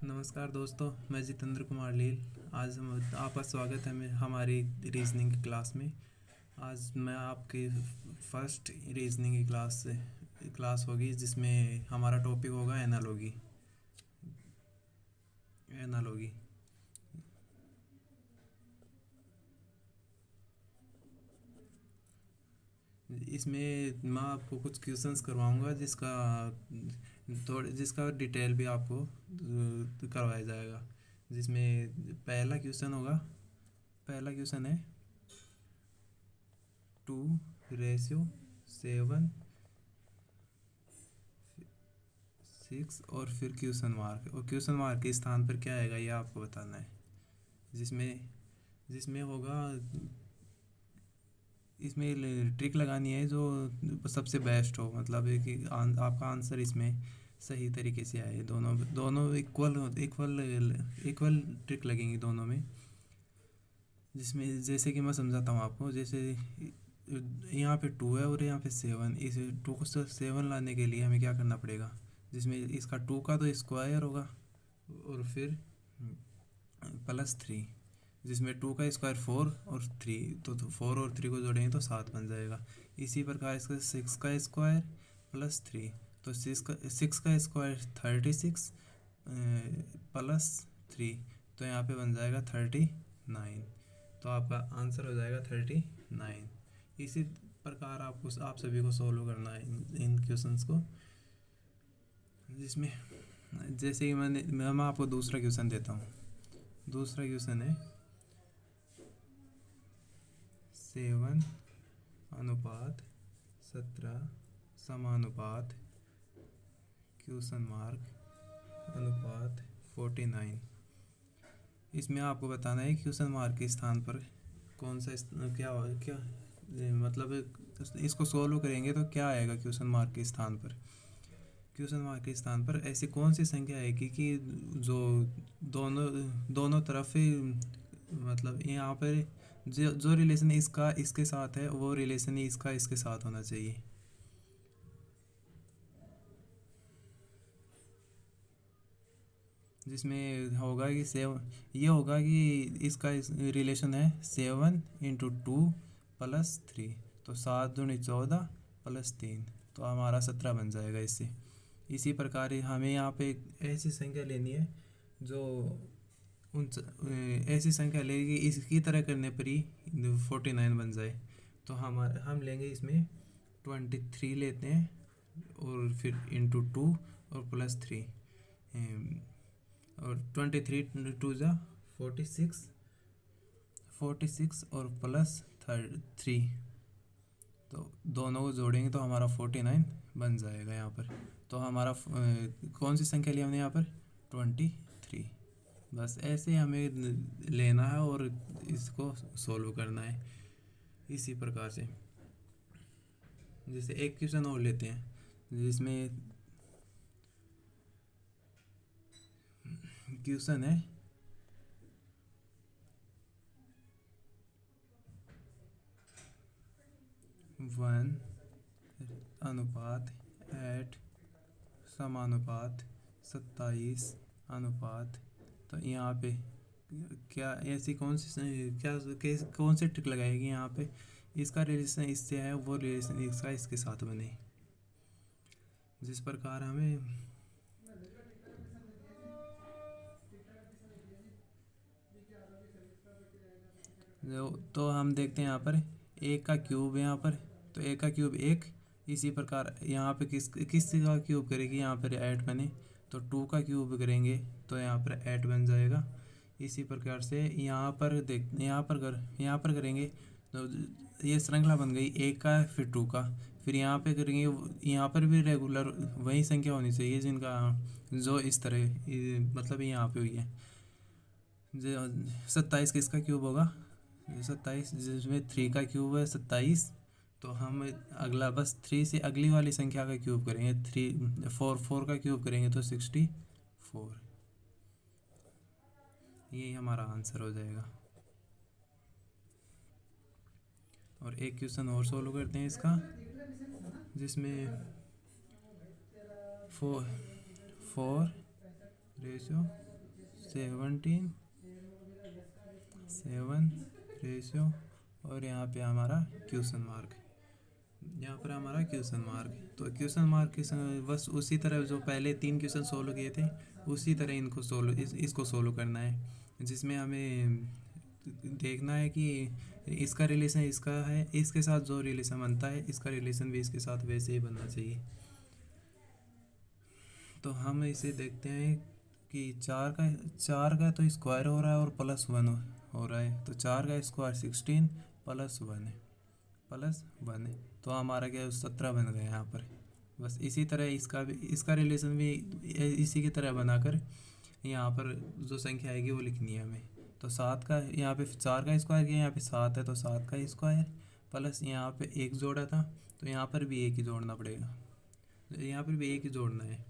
नमस्कार दोस्तों, मैं जितेंद्र कुमार लील। आज हम आपका स्वागत है हमारी रीजनिंग की क्लास में। आज मैं आपकी फर्स्ट रीजनिंग की क्लास होगी, जिसमें हमारा टॉपिक होगा एनालॉगी। एनालॉगी इसमें मैं आपको कुछ क्वेश्चंस करवाऊंगा, जिसका डिटेल भी आपको करवाया जाएगा। जिसमें पहला क्वेश्चन है 2:7 6 और फिर क्वेश्चन मार्क के स्थान पर क्या आएगा, ये आपको बताना है। जिसमें जिसमें होगा इसमें ट्रिक लगानी है जो सबसे बेस्ट हो, मतलब है कि आपका आंसर इसमें सही तरीके से आए। दोनों दोनों इक्वल इक्वल इक्वल ट्रिक लगेंगी दोनों में। जिसमें जैसे कि मैं समझाता हूँ आपको। जैसे यहाँ पे 2 है और यहाँ पे 7। इस 2 को 7 लाने के लिए हमें क्या करना पड़ेगा। जिसमें इसका 2 का तो स्क्वायर होगा और फिर +3। जिसमें 2 का स्क्वायर 4 और 3, तो 4 और 3 को जोड़ेंगे तो 7 बन जाएगा। इसी प्रकार इसका 6 का स्क्वायर +3, तो 6 का स्क्वायर 36 +3, तो यहाँ पे बन जाएगा 39। तो आपका आंसर हो जाएगा 39। इसी प्रकार आप सभी को सॉल्व करना है इन क्वेश्चंस को। जिसमें जैसे कि मैं आपको दूसरा क्वेश्चन देता हूँ। दूसरा क्वेश्चन है 7:17 समानुपात अनुपात 49। इसमें आपको बताना है क्वेश्चन मार्क के स्थान पर कौन सा क्या मतलब इसको सोल्व करेंगे तो क्या आएगा। क्वेश्चन मार्क के स्थान पर ऐसी कौन सी संख्या आएगी कि जो दोनों तरफ ही, मतलब यहाँ पर जो रिलेशन इसका इसके साथ है, वो रिलेशन ही इसका इसके साथ होना चाहिए। जिसमें होगा कि ये होगा कि इसका रिलेशन है 7 × 2 + 3, तो 7 दूनी 14 + 3, तो हमारा 17 बन जाएगा इससे। इसी प्रकार हमें यहाँ पे ऐसी संख्या लेनी है जो ऐसी संख्या लेगी इसकी तरह करने पर ही 49 बन जाए। तो हम लेंगे इसमें 23 लेते हैं और फिर × 2 और +3, और 23 × 2 = 46 और +3, तो दोनों को जोड़ेंगे तो हमारा 49 बन जाएगा यहाँ पर। तो हमारा कौन सी संख्या लिया हमने यहाँ पर 23। बस ऐसे हमें लेना है और इसको सॉल्व करना है इसी प्रकार से। जैसे एक क्वेश्चन और लेते हैं, जिसमें क्वेश्चन है 1:8 समानुपात 27 अनुपात। तो यहाँ पे क्या ऐसी कौन सी ट्रिक लगाएगी यहाँ पे इसका रिलेशन इससे है, वो रिलेशन इसका इसके साथ बने। जिस प्रकार हमें तो हम देखते हैं यहाँ पर 1 का क्यूब है यहाँ पर, तो 1 का क्यूब 1। इसी प्रकार यहाँ पे किस का क्यूब करेगी, यहाँ पर 8 बने, तो 2 का क्यूब करेंगे तो यहाँ पर 8 बन जाएगा। इसी प्रकार से यहाँ पर करेंगे तो ये श्रृंखला बन गई 1 का फिर 2 का, फिर यहाँ पे करेंगे। यहाँ पर भी रेगुलर वही संख्या होनी चाहिए जिनका जो इस तरह मतलब यहाँ पे हुई है। 27 किसका क्यूब होगा 27, जिसमें 3 का क्यूब है 27। तो हम अगला बस 3 से अगली वाली संख्या का क्यूब करेंगे। 4 का क्यूब करेंगे तो 64। यही हमारा आंसर हो जाएगा। और एक क्वेश्चन और सोल्व करते हैं इसका, जिसमें 4 4 रेशियो 7 रेशियो और यहाँ पे हमारा क्वेश्चन मार्क, यहाँ पर हमारा क्वेश्चन मार्क। तो क्वेश्चन मार्क बस उसी तरह जो पहले 3 क्वेश्चन सोल्व किए थे उसी तरह इनको इसको सोल्व करना है, जिसमें हमें देखना है कि इसका रिलेशन इसका है, इसके साथ जो रिलेशन बनता है इसका रिलेशन भी इसके साथ वैसे ही बनना चाहिए। तो हम इसे देखते हैं कि 4 का तो स्क्वायर हो रहा है और +1 हो रहा है, तो 4 का स्क्वायर 16 +1 है, तो हमारा क्या 17 बन गया यहाँ पर। बस इसी तरह इसका रिलेशन भी इसी की तरह बनाकर यहाँ पर जो संख्या आएगी वो लिखनी है हमें। तो 7 का यहाँ पे 4 का स्क्वायर किया, यहाँ पे 7 है तो 7 का स्क्वायर प्लस यहाँ पे 1 जोड़ा था तो यहाँ पर भी 1 ही जोड़ना पड़ेगा, यहाँ पर भी 1 ही जोड़ना है।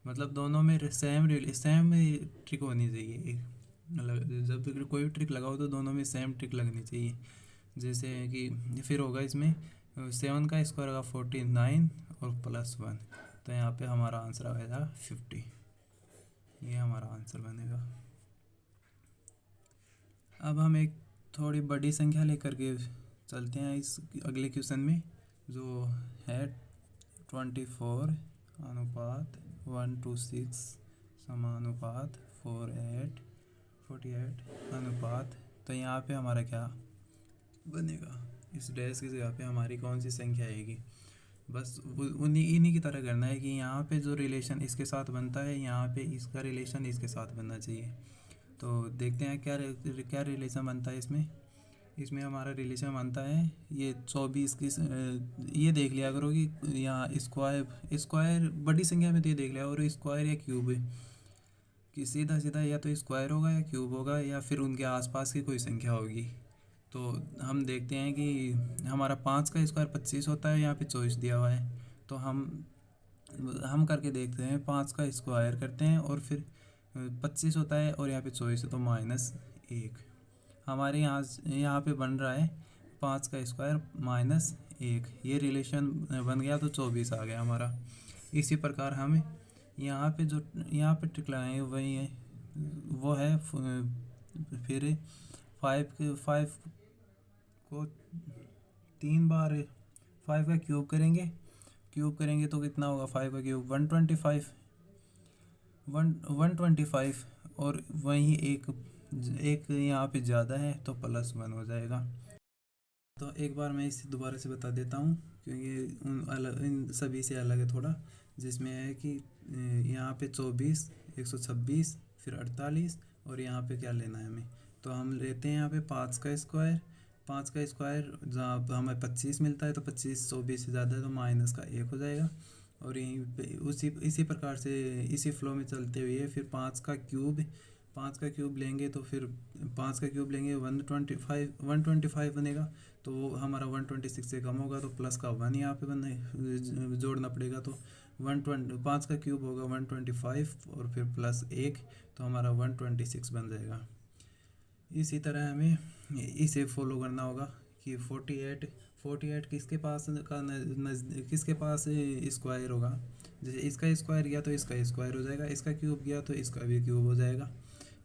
मतलब दोनों में सेम ट्रिक होनी चाहिए, मतलब जब भी कोई भी ट्रिक लगाओ तो दोनों में सेम ट्रिक लगनी चाहिए। जैसे कि फिर होगा इसमें 7 का स्क्वायर होगा 49 और +1, तो यहाँ पे हमारा आंसर आएगा 50, ये हमारा आंसर बनेगा। अब हम एक थोड़ी बड़ी संख्या लेकर के चलते हैं इस अगले क्वेश्चन में, जो है 24:1:6 समानुपात 48 तो यहाँ पे हमारा क्या बनेगा, इस डैश की जगह पे हमारी कौन सी संख्या आएगी। बस इन्हीं की तरह करना है कि यहाँ पे जो रिलेशन इसके साथ बनता है यहाँ पे इसका रिलेशन इसके साथ बनना चाहिए। तो देखते हैं क्या रिलेशन बनता है इसमें हमारा रिलेशन बनता है ये 24 की, ये देख लिया करो कि यहाँ स्क्वायर बड़ी संख्या में तो ये देख लिया, और स्क्वायर या क्यूब है कि सीधा या तो स्क्वायर होगा या क्यूब होगा या फिर उनके आसपास की कोई संख्या होगी। तो हम देखते हैं कि हमारा 5 का स्क्वायर 25 होता है, यहाँ पे 24 दिया हुआ है, तो हम करके देखते हैं। 5 का स्क्वायर करते हैं और फिर 25 होता है और यहाँ पे 24 है तो -1 हमारे यहाँ पे बन रहा है 5 का स्क्वायर -1, ये रिलेशन बन गया तो 24 आ गया हमारा। इसी प्रकार हम यहाँ पे ट्रिक लगाएंगे वही है, वो है फिर 5 को 3 बार 5 का क्यूब करेंगे तो कितना होगा 5 का क्यूब 125 और वहीं एक यहाँ पे ज़्यादा है तो +1 हो जाएगा। तो एक बार मैं इसे दोबारा से बता देता हूँ क्योंकि इन सभी से अलग है थोड़ा, जिसमें है कि यहाँ पे 24 126 फिर 48 और यहाँ पे क्या लेना है हमें, तो हम लेते हैं यहाँ पे 5 का स्क्वायर जहाँ हमें 25 मिलता है तो 25 24 से ज़्यादा है तो -1 हो जाएगा। और यहीं पे इसी प्रकार से इसी फ्लो में चलते हुए फिर 5 का क्यूब लेंगे तो फिर 5 का क्यूब लेंगे 125 बनेगा, तो वो हमारा 126 से कम होगा तो प्लस का 1 यहाँ पे जोड़ना पड़ेगा, तो 5 का क्यूब होगा 125 और फिर +1 तो हमारा 126 बन जाएगा। इसी तरह हमें इसे फॉलो करना होगा कि 48 किसके पास स्क्वायर होगा, जैसे इसका स्क्वायर गया तो इसका स्क्वायर हो जाएगा, इसका क्यूब गया तो इसका भी क्यूब हो जाएगा।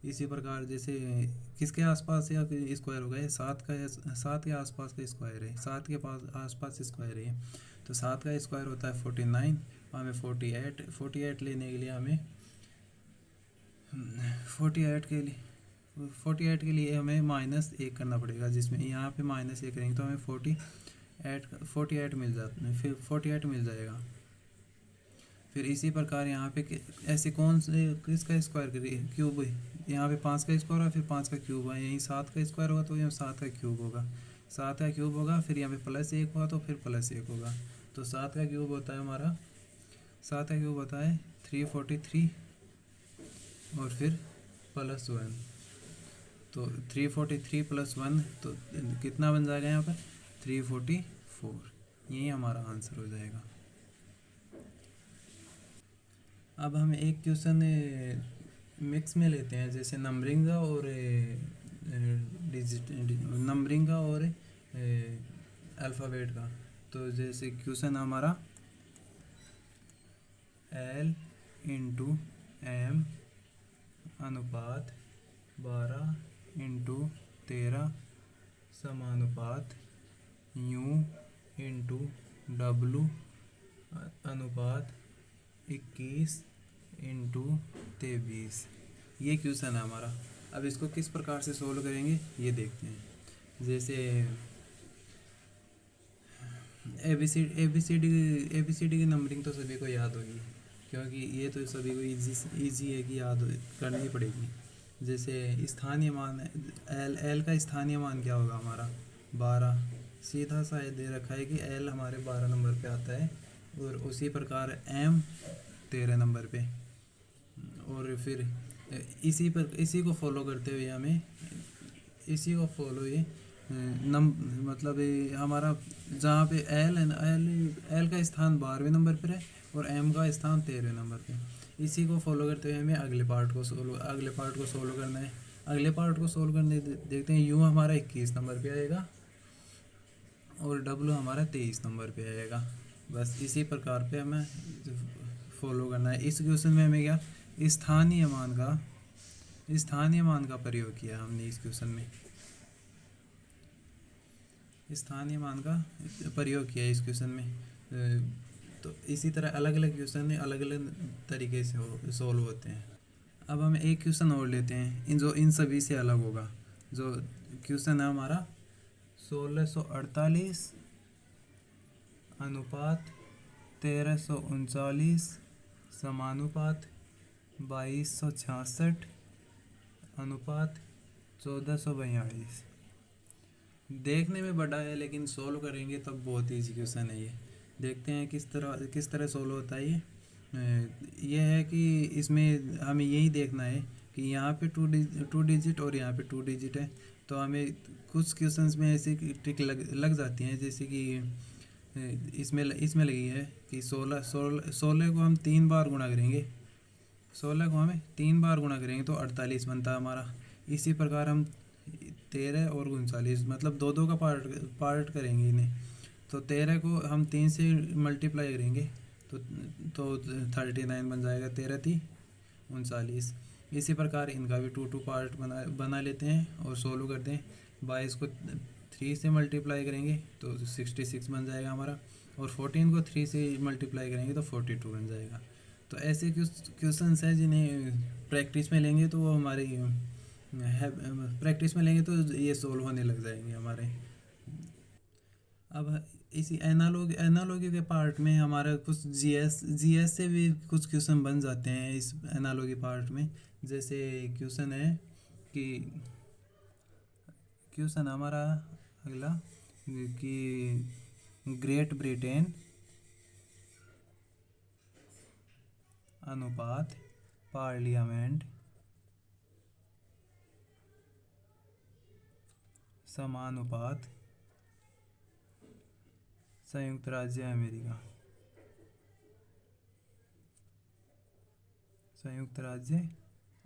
इसी प्रकार जैसे किसके आसपास या स्क्वायर होगा, 7 के आसपास का स्क्वायर है, 7 के पास आसपास स्क्वायर है, तो 7 का स्क्वायर होता है 49, हमें 48 लेने के लिए हमें 48 के लिए हमें -1 करना पड़ेगा, जिसमें यहाँ पे -1 करेंगे तो हमें 48 मिल जाता है, फिर 48 मिल जाएगा। फिर इसी प्रकार यहाँ पे ऐसे कौन से किसका स्क्वायर करिए क्यूब है, यहाँ पे 5 का स्क्वायर है फिर 5 का क्यूब है, यहीं 7 का स्क्वायर होगा तो यहाँ 7 का क्यूब होगा, 7 का क्यूब होगा, फिर यहाँ पे +1 हुआ तो फिर +1 होगा, तो 7 का क्यूब होता है हमारा 343 और फिर +1, तो 343 + 1 तो कितना बन जाएगा यहाँ पर 344, यही हमारा आंसर हो जाएगा। अब हम एक क्वेश्चन मिक्स में लेते हैं, जैसे नंबरिंग और अल्फ़ाबेट का। तो जैसे क्वेश्चन हमारा L × M अनुपात 12/13 समानुपात U इंटू W अनुपात 21/23। ये क्वेश्चन है हमारा। अब इसको किस प्रकार से सोल्व करेंगे ये देखते हैं। जैसे ए बी सी डी की नंबरिंग तो सभी को याद होगी, क्योंकि ये तो सभी को इजी है कि याद करनी पड़ेगी। जैसे स्थानीय मान एल का स्थानीय मान क्या होगा हमारा 12। सीधा सा दे रखा है कि एल हमारे 12 नंबर पे आता है, और उसी प्रकार एम 13 नंबर पे। और फिर इसी को फॉलो करते हुए हमें मतलब ये हमारा जहाँ पे एल का स्थान 12वें नंबर पर है और एम का स्थान 13वें नंबर पे। इसी को फॉलो करते हुए हमें अगले पार्ट को सोल्व करना है। अगले पार्ट को सोल्व करने देखते हैं। यू हमारा 21 नंबर पे आएगा और डब्लू हमारा 23 नंबर पे आएगा। बस इसी प्रकार पे हमें फॉलो करना है। इस क्वेश्चन में हमें क्या स्थानीय मान का प्रयोग किया हमने। इस क्वेश्चन में स्थानीय मान का प्रयोग किया इस क्वेश्चन में। तो इसी तरह अलग अलग क्वेश्चन अलग अलग तरीके से सॉल्व होते हैं। अब हम एक क्वेश्चन और लेते हैं जो इन सभी से अलग होगा। जो क्वेश्चन है हमारा 1648 अनुपात 1339 समानुपात 2266 अनुपात 1442। देखने में बड़ा है लेकिन सोल्व करेंगे तब बहुत ईजी क्वेश्चन है ये। देखते हैं किस तरह सोल्व होता है ये है कि इसमें हमें यही देखना है कि यहाँ पे टू डिजिट और यहाँ पे 2 डिजिट है। तो हमें कुछ क्वेश्चंस में ऐसी ट्रिक लग जाती हैं, जैसे कि इसमें लगी है कि 16 को हम 3 बार गुणा करेंगे। 16 को हमें 3 बार गुणा करेंगे तो 48 बनता है हमारा। इसी प्रकार हम 13 और 39 मतलब दो का पार्ट करेंगे इन्हें। तो 13 को हम 3 से मल्टीप्लाई करेंगे तो 39 बन जाएगा। 13 3 39। इसी प्रकार इनका भी 2 पार्ट बना लेते हैं और सोल्व करते हैं। 22 को 3 से मल्टीप्लाई करेंगे तो 66 बन जाएगा हमारा, और 14 को 3 से मल्टीप्लाई करेंगे तो 42 बन जाएगा। तो ऐसे क्वेश्चन हैं जिन्हें प्रैक्टिस में लेंगे तो वो हमारी ये सोल्व होने लग जाएंगे हमारे। अब इसी एनालॉगी के पार्ट में हमारा कुछ जीएस से भी कुछ क्वेश्चन बन जाते हैं इस एनालॉगी पार्ट में। जैसे क्वेश्चन है कि क्वेश्चन हमारा अगला कि ग्रेट ब्रिटेन अनुपात पार्लियामेंट समानुपात संयुक्त राज्य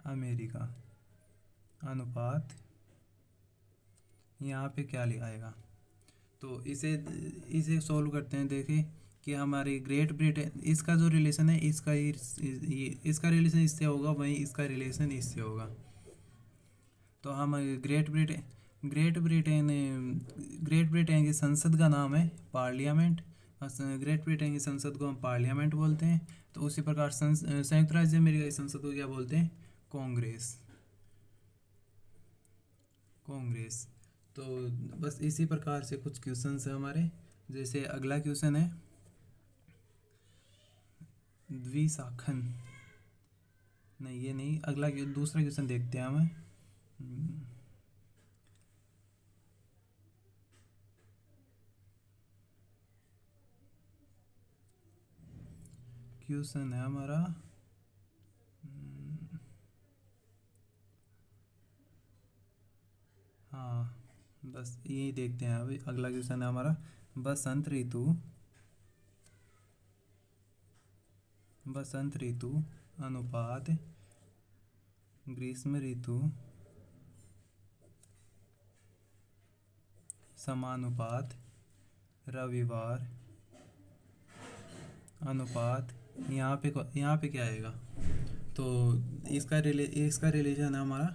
अमेरिका अनुपात यहाँ पे क्या लिखाएगा। तो इसे सॉल्व करते हैं। देखें कि हमारी ग्रेट ब्रिटेन इसका जो रिलेशन है इसका रिलेशन इससे होगा, वहीं इसका रिलेशन इससे होगा। तो हम ग्रेट ब्रिटेन की संसद का नाम है पार्लियामेंट। ग्रेट ब्रिटेन की संसद को हम पार्लियामेंट बोलते हैं। तो उसी प्रकार संयुक्त राज्य अमेरिका की संसद को क्या बोलते हैं कांग्रेस। तो बस इसी प्रकार से कुछ क्वेश्चन है हमारे। जैसे अगला क्वेश्चन है द्विशाखन नहीं, ये नहीं, अगला दूसरा क्वेश्चन देखते हैं हमें। क्वेश्चन है हमारा हाँ, बस यही देखते हैं। अभी अगला क्वेश्चन है हमारा बसंत ऋतु अनुपात ग्रीष्म ऋतु समानुपात रविवार अनुपात यहाँ पे क्या आएगा, तो इसका रिलेशन है हमारा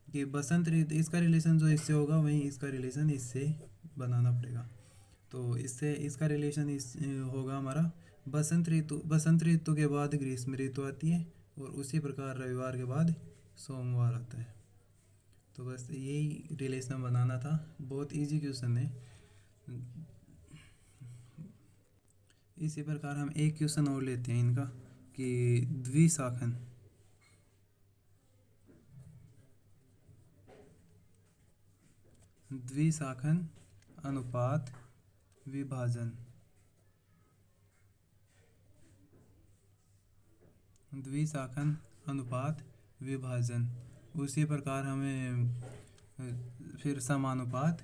कि बसंत ऋतु, इसका रिलेशन जो इससे होगा वहीं इसका रिलेशन इससे बनाना पड़ेगा। तो इससे इसका रिलेशन इस होगा हमारा बसंत ऋतु के बाद ग्रीष्म ऋतु आती है और उसी प्रकार रविवार के बाद सोमवार आता है। तो बस यही रिलेशन बनाना था, बहुत इजी क्वेश्चन है। इसी प्रकार हम एक क्वेश्चन और लेते हैं इनका कि द्विशाखन अनुपात विभाजन। द्विशाखन अनुपात विभाजन, उसी प्रकार हमें फिर समानुपात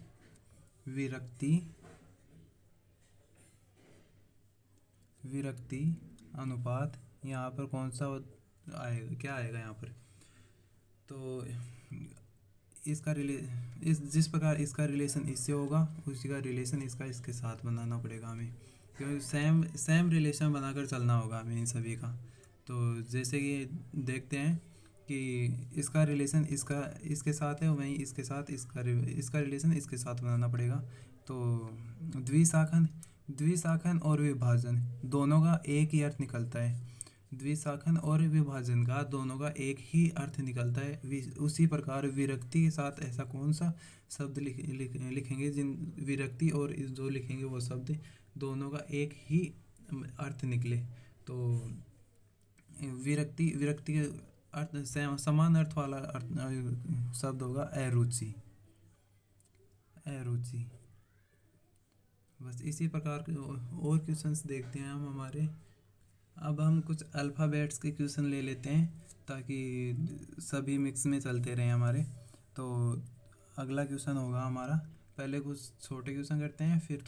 विरक्ति अनुपात, यहाँ पर कौन सा आएगा, क्या आएगा यहाँ पर? तो इसका जिस प्रकार इसका रिलेशन इससे होगा उसी का रिलेशन इसके साथ बनाना पड़ेगा हमें, क्योंकि सेम रिलेशन बनाकर चलना होगा हमें इन सभी का। तो जैसे कि देखते हैं कि इसका रिलेशन इसके साथ है, वहीं इसके साथ इसका रिलेशन इसके साथ बनाना पड़ेगा। तो द्विशाखन और विभाजन दोनों का एक ही अर्थ निकलता है। द्विशाखन और विभाजन का दोनों का एक ही अर्थ निकलता है। उसी प्रकार विरक्ति के साथ ऐसा कौन सा शब्द लिखेंगे जिन विरक्ति और जो लिखेंगे वो शब्द दोनों का एक ही अर्थ निकले। तो विरक्ति के अर्थ समान अर्थ वाला शब्द होगा अरुचि। बस इसी प्रकार के और क्वेश्चंस देखते हैं हम हमारे। अब हम कुछ अल्फ़ाबेट्स के क्वेश्चन ले लेते हैं ताकि सभी मिक्स में चलते रहें हमारे। तो अगला क्वेश्चन होगा हमारा, पहले कुछ छोटे क्वेश्चन करते हैं फिर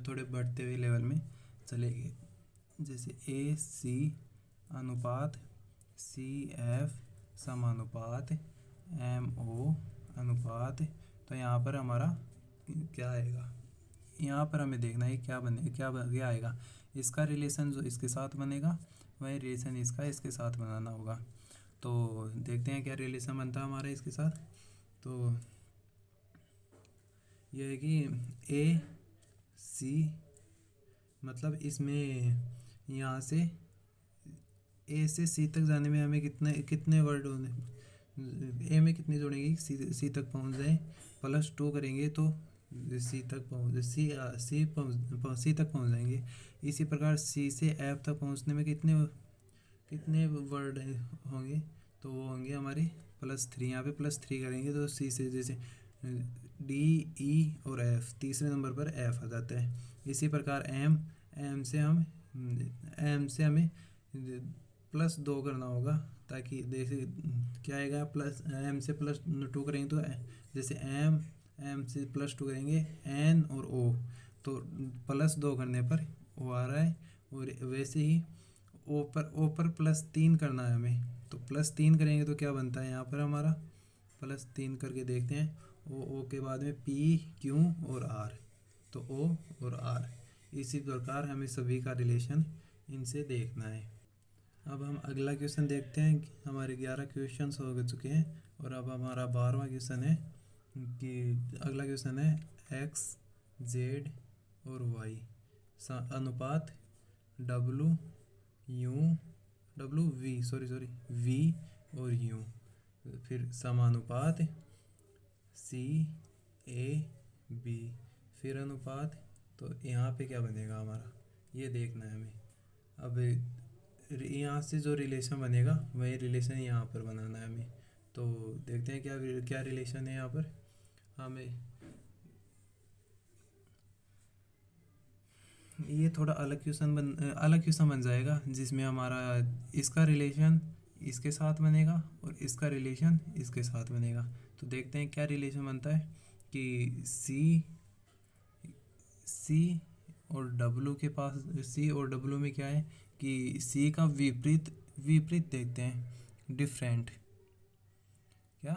थोड़े बढ़ते हुए लेवल में चलेंगे। जैसे AC अनुपात CF समानुपात MO अनुपात। तो यहाँ पर हमारा क्या आएगा, यहाँ पर हमें देखना है क्या आएगा। इसका रिलेशन जो इसके साथ बनेगा वही रिलेशन इसके साथ बनाना होगा। तो देखते हैं क्या रिलेशन बनता है हमारा इसके साथ। तो यह है कि AC मतलब इसमें यहाँ से A से C तक जाने में हमें कितने वर्ड A में कितनी जोड़ेंगे C तक पहुँच जाए, +2 करेंगे तो C तक पहुँच जाएंगे। इसी प्रकार C से F तक पहुँचने में कितने वर्ड होंगे, तो वो होंगे हमारे +3। यहाँ पे +3 करेंगे तो C से जैसे D E और F, तीसरे नंबर पर F आ जाता है। इसी प्रकार M से हमें +2 करना होगा, ताकि जैसे क्या आएगा M से +2 करेंगे तो जैसे M से +2 करेंगे N और O, तो +2 करने पर O आ रहा है। और वैसे ही O पर +3 करना है हमें, तो +3 करेंगे तो क्या बनता है यहाँ पर हमारा, +3 करके देखते हैं। O के बाद में P Q और R, तो O और R। इसी प्रकार हमें सभी का रिलेशन इनसे देखना है। अब हम अगला क्वेश्चन देखते हैं। हमारे 11 क्वेश्चन हो चुके हैं और अब हमारा 12वां क्वेश्चन है कि अगला क्वेश्चन है X Z और Y अनुपात V और U, फिर समानुपात CAB, फिर अनुपात। तो यहाँ पे क्या बनेगा हमारा, ये देखना है हमें। अब यहाँ से जो रिलेशन बनेगा वही रिलेशन यहाँ पर बनाना है हमें। तो देखते हैं क्या रिलेशन है यहाँ पर हमें। ये थोड़ा अलग क्वेश्चन बन जाएगा, जिसमें हमारा इसका रिलेशन इसके साथ बनेगा और इसका रिलेशन इसके साथ बनेगा। तो देखते हैं क्या रिलेशन बनता है कि C और W के पास, C और W में क्या है कि C का विपरीत देखते हैं, डिफरेंट। क्या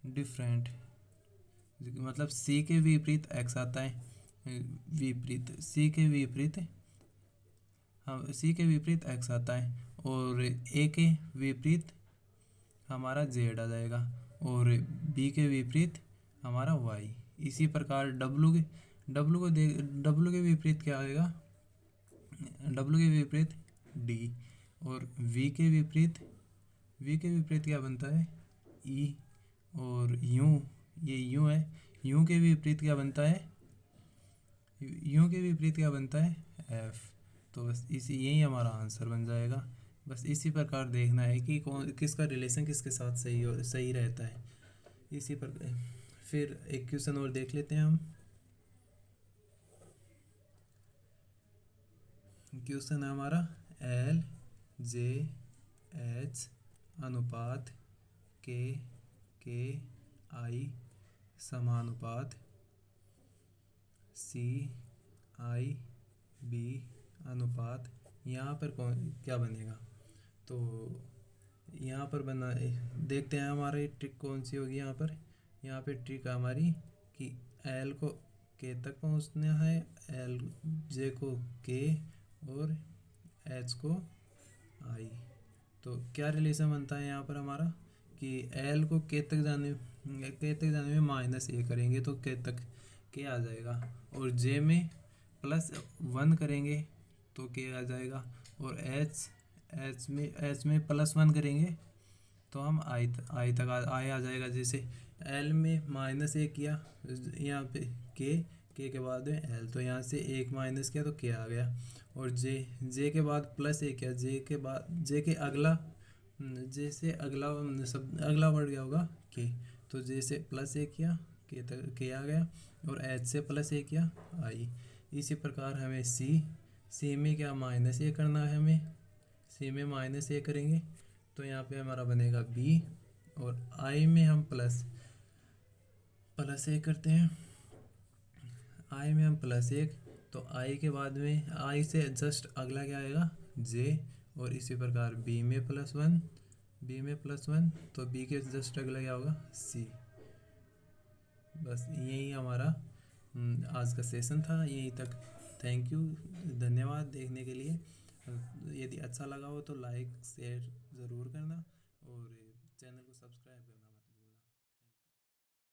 डिफरेंट मतलब C के विपरीत X आता है, C के विपरीत हम सी के विपरीत एक्स आता है और ए के विपरीत हमारा जेड आ जाएगा और बी के विपरीत हमारा वाई। इसी प्रकार डब्लू के विपरीत क्या आएगा, डब्लू के विपरीत डी और वी के विपरीत क्या बनता है ई और यू, ये यू है, यू के विपरीत क्या बनता है, यू के विपरीत क्या बनता है एफ। तो बस इसी यही हमारा आंसर बन जाएगा। बस इसी प्रकार देखना है कि कौन किसका रिलेशन किसके साथ सही रहता है। इसी पर फिर एक क्वेश्चन और देख लेते हैं हम। क्वेश्चन है हमारा एल जे एच अनुपात के आई समानुपात सी आई बी अनुपात, यहाँ पर कौन क्या बनेगा। तो यहाँ पर बना देखते हैं हमारी ट्रिक कौन सी होगी। यहाँ पे ट्रिक हमारी कि एल को के तक पहुँचना है, एल जे को के और एच को आई। तो क्या रिलेशन बनता है यहाँ पर हमारा कि एल को के तक जाने में -a करेंगे तो के तक के आ जाएगा और जे में +1 करेंगे तो के आ जाएगा और एच में +1 करेंगे तो हम आई तक आ जाएगा। जैसे एल में -a किया यहाँ पे के के बाद में एल, तो यहाँ से 1 माइनस किया तो के आ गया और जे के बाद +a किया, जे के अगला जे से अगला वर्ड क्या होगा के, तो जे से +a किया के तक के आ गया और एच से +a किया आई। इसी प्रकार हमें सी में क्या -a करना है, हमें सी में -a करेंगे तो यहाँ पे हमारा बनेगा बी और आई में हम +a करते हैं, आई में हम +1 तो आई के बाद में आई से जस्ट अगला क्या आएगा जे और इसी प्रकार बी में +1 तो बी के जस्ट अगला क्या होगा सी। बस यही हमारा आज का सेशन था, यहीं तक। थैंक यू, धन्यवाद देखने के लिए। यदि अच्छा लगा हो तो लाइक शेयर ज़रूर करना और चैनल को सब्सक्राइब